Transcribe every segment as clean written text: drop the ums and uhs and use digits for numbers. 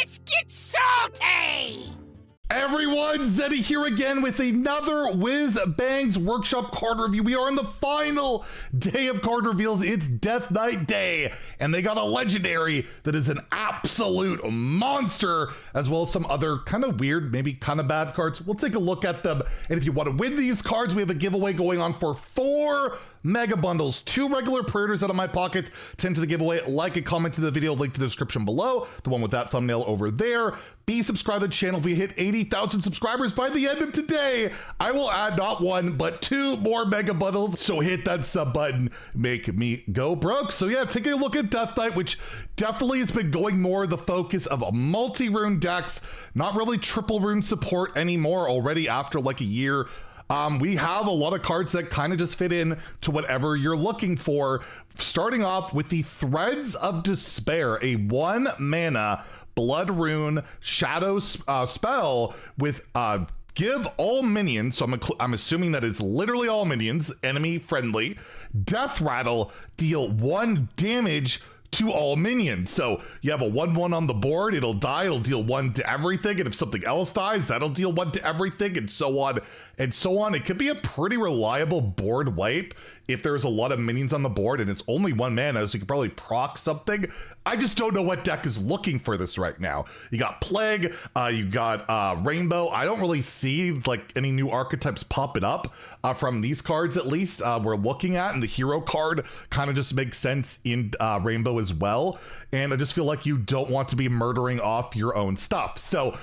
Let's get salty! Everyone, Zeddy here again with another Whizbang's Workshop card review. We are on the final day of card reveals. It's Death Knight Day, and they got a legendary that is an absolute monster, as well as some other kind of weird, maybe kind of bad cards. We'll take a look at them, and if you want to win these cards, we have a giveaway going on for 4 mega bundles, 2 regular pre-orders out of my pocket, 10 to the giveaway. Like and comment to the video, link to the description below, the one with that thumbnail over there. Be subscribed to the channel. If we hit 80,000 subscribers by the end of today, I will add not 1, but 2 more mega bundles. So hit that sub button, make me go broke. So yeah, taking a look at Death Knight, which definitely has been going more the focus of a multi-rune decks, not really triple rune support anymore already after like a year. We have a lot of cards that kind of just fit in to whatever you're looking for. Starting off with the Threads of Despair, a 1 mana blood rune shadow spell with give all minions, so I'm assuming that it's literally all minions, enemy friendly, death rattle, deal 1 damage to all minions. So you have a 1/1 on the board, it'll die, it'll deal 1 to everything, and if something else dies, that'll deal 1 to everything, and so on and so on. It could be a pretty reliable board wipe if there's a lot of minions on the board and it's only 1 mana, so you could probably proc something. I just don't know what deck is looking for this right now. You got Plague, you got Rainbow. I don't really see like any new archetypes popping up from these cards, at least we're looking at, and the hero card kind of just makes sense in Rainbow as well. And I just feel like you don't want to be murdering off your own stuff. So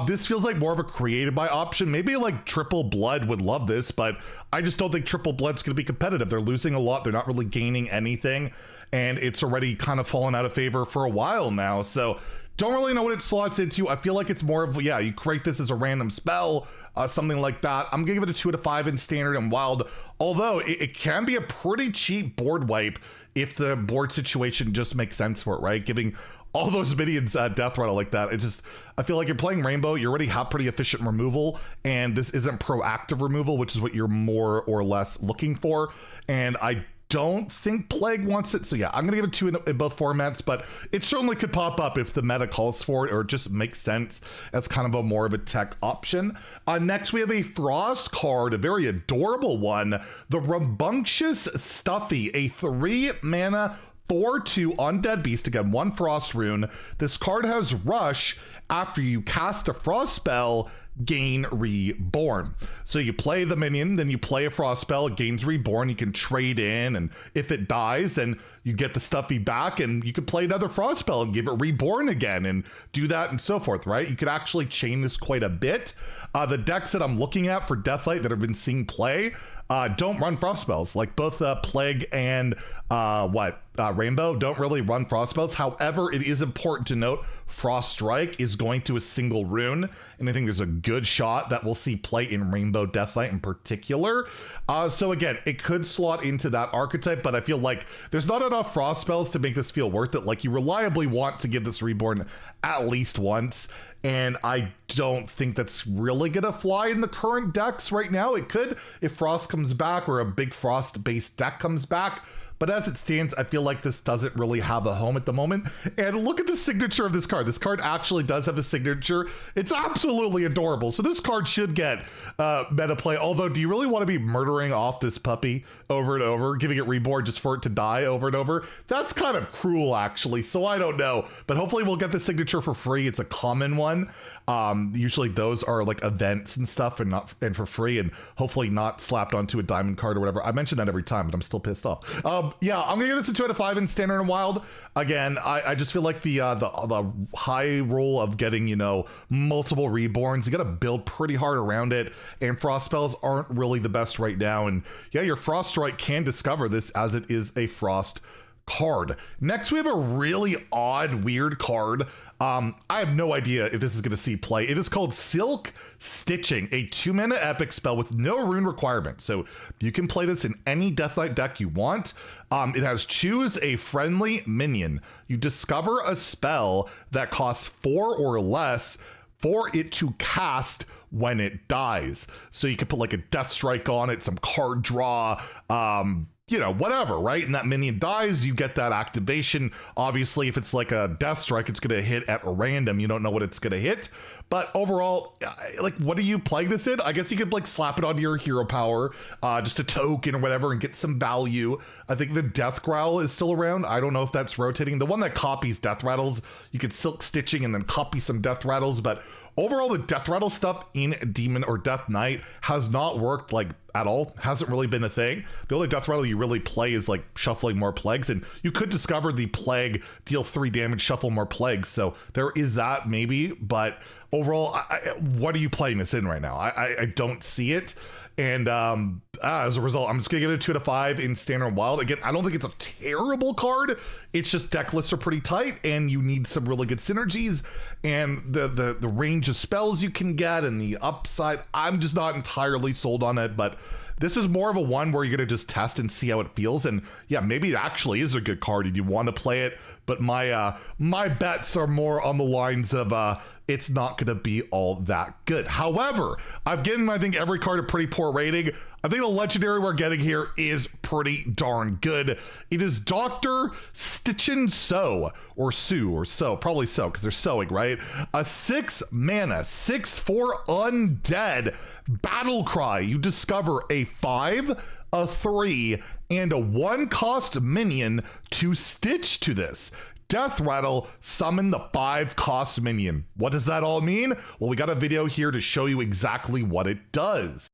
this feels like more of a created by option. Maybe like Triple Blood would love this, but I just don't think Triple Blood's going to be competitive. They're losing a lot. They're not really gaining anything. And it's already kind of fallen out of favor for a while now. So don't really know what it slots into. I feel like it's more of, yeah, you create this as a random spell, something like that. I'm gonna give it a 2 out of 5 in standard and wild, although it can be a pretty cheap board wipe if the board situation just makes sense for it, right? Giving all those minions death rattle like that, I feel like you're playing Rainbow, you already have pretty efficient removal, and this isn't proactive removal, which is what you're more or less looking for. And I don't think Plague wants it, so yeah, I'm gonna give it 2 in both formats, but it certainly could pop up if the meta calls for it or it just makes sense as kind of a more of a tech option. Next we have a Frost card, a very adorable one, the Rambunctious Stuffy, a 3 mana 4/2 Undead Beast, again 1 Frost rune. This card has Rush. After you cast a Frost spell, gain Reborn. So you play the minion, then you play a Frost spell, it gains Reborn, you can trade in, and if it dies, then you get the Stuffy back, and you could play another Frost spell and give it Reborn again, and do that and so forth, right? You could actually chain this quite a bit. The decks that I'm looking at for Death Knight that I've been seeing play don't run Frost spells, like both Plague and Rainbow don't really run Frost spells. However, it is important to note Frost Strike is going to a single rune, and I think there's a good shot that we'll see play in Rainbow Death Knight in particular. So again, it could slot into that archetype, but I feel like there's not enough Frost spells to make this feel worth it. Like, you reliably want to give this Reborn at least once, and I don't think that's really gonna fly in the current decks right now. It could if Frost comes back or a big Frost-based deck comes back, but as it stands, I feel like this doesn't really have a home at the moment. And look at the signature of this card. This card actually does have a signature. It's absolutely adorable. So this card should get meta play. Although, do you really want to be murdering off this puppy over and over, giving it Reborn just for it to die over and over? That's kind of cruel, actually. So I don't know. But hopefully we'll get the signature for free. It's a common one. Usually those are like events and stuff, and for free, and hopefully not slapped onto a diamond card or whatever. I mention that every time, but I'm still pissed off. Yeah, I'm gonna give this a 2 out of 5 in standard and wild. Again, I just feel like the high roll of getting, you know, multiple Reborns, you gotta build pretty hard around it, and Frost spells aren't really the best right now. And yeah, your Frost Strike can discover this as it is a Frost card. Next, we have a really odd, weird card. I have no idea if this is going to see play. It is called Silk Stitching, a 2 mana epic spell with no rune requirement. So you can play this in any Death Knight deck you want. It has choose a friendly minion. You discover a spell that costs 4 or less for it to cast when it dies. So you can put like a Death Strike on it, some card draw, you know, whatever, right? And that minion dies, you get that activation. Obviously, if it's like a death strike, it's going to hit at random. You don't know what it's going to hit. But overall, like, what are you playing this in? I guess you could like slap it onto your hero power, just a token or whatever, and get some value. I think the Death Growl is still around. I don't know if that's rotating. The one that copies Death Rattles, you could Silk Stitching and then copy some Death Rattles. But overall, the Death Rattle stuff in Demon or Death Knight has not worked like at all. Hasn't really been a thing. The only Death Rattle you really play is like shuffling more plagues, and you could discover the plague, deal 3 damage, shuffle more plagues. So there is that maybe, but overall, what are you playing this in right now? I don't see it. And as a result, I'm just gonna give it a 2 out of 5 in Standard Wild. Again, I don't think it's a terrible card. It's just deck lists are pretty tight, and you need some really good synergies. And the range of spells you can get and the upside, I'm just not entirely sold on it. But this is more of a one where you're gonna just test and see how it feels. And yeah, maybe it actually is a good card and you want to play it. But my bets are more on the lines of it's not going to be all that good. However, I've given, I think, every card a pretty poor rating. I think the legendary we're getting here is pretty darn good. It is Dr. Stitchin' So, or Sue, or So, probably So, because they're sewing, right? A 6 mana, 6/4 undead battle cry. You discover a 5, a 3, and a 1 cost minion to stitch to this. Death Rattle, summon the 5 cost minion. What does that all mean? Well, we got a video here to show you exactly what it does.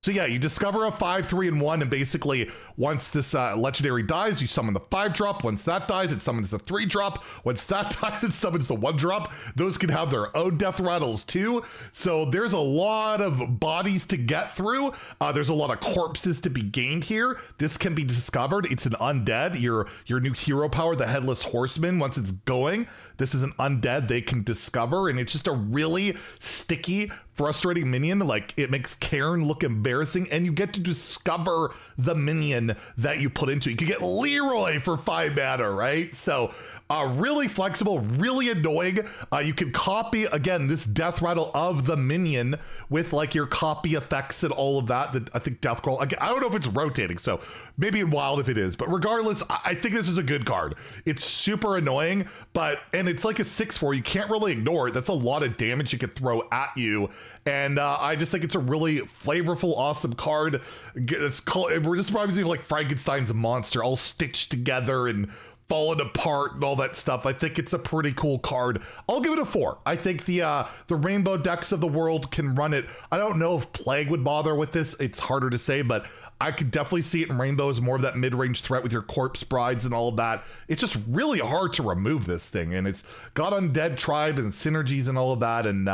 So yeah, you discover a 5, 3, and 1, and basically once this legendary dies, you summon the 5-drop. Once that dies, it summons the 3-drop. Once that dies, it summons the 1-drop. Those can have their own death rattles too. So there's a lot of bodies to get through. There's a lot of corpses to be gained here. This can be discovered. It's an undead. Your new hero power, the Headless Horseman, once it's going, this is an undead they can discover, and it's just a really sticky, frustrating minion. Like, it makes Cairn look embarrassing, and you get to discover the minion that you put into it. You can get Leroy for 5 mana, right? So really flexible, really annoying. You can copy, again, this death rattle of the minion with like your copy effects and all of that. I think Death Scroll, I don't know if it's rotating, so maybe in Wild if it is, but regardless, I think this is a good card. It's super annoying, and it's like a 6/4. You can't really ignore it. That's a lot of damage you could throw at you. And I just think it's a really flavorful, awesome card. It's called, we're just probably like Frankenstein's monster all stitched together and falling apart and all that stuff. I think it's a pretty cool card. I'll give it a 4. I think the rainbow decks of the world can run it. I don't know if Plague would bother with this. It's harder to say, but I could definitely see it in rainbow as more of that mid-range threat with your corpse brides and all of that. It's just really hard to remove this thing, and it's got undead tribe and synergies and all of that, and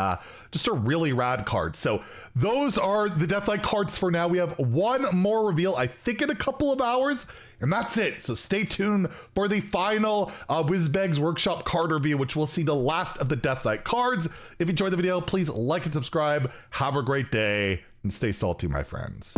just a really rad card. So those are the Deathlight cards for now. We have one more reveal, I think, in a couple of hours, and that's it. So stay tuned for the final Whizbang's Workshop card review, which will see the last of the Deathlight cards. If you enjoyed the video, please like and subscribe. Have a great day, and stay salty, my friends.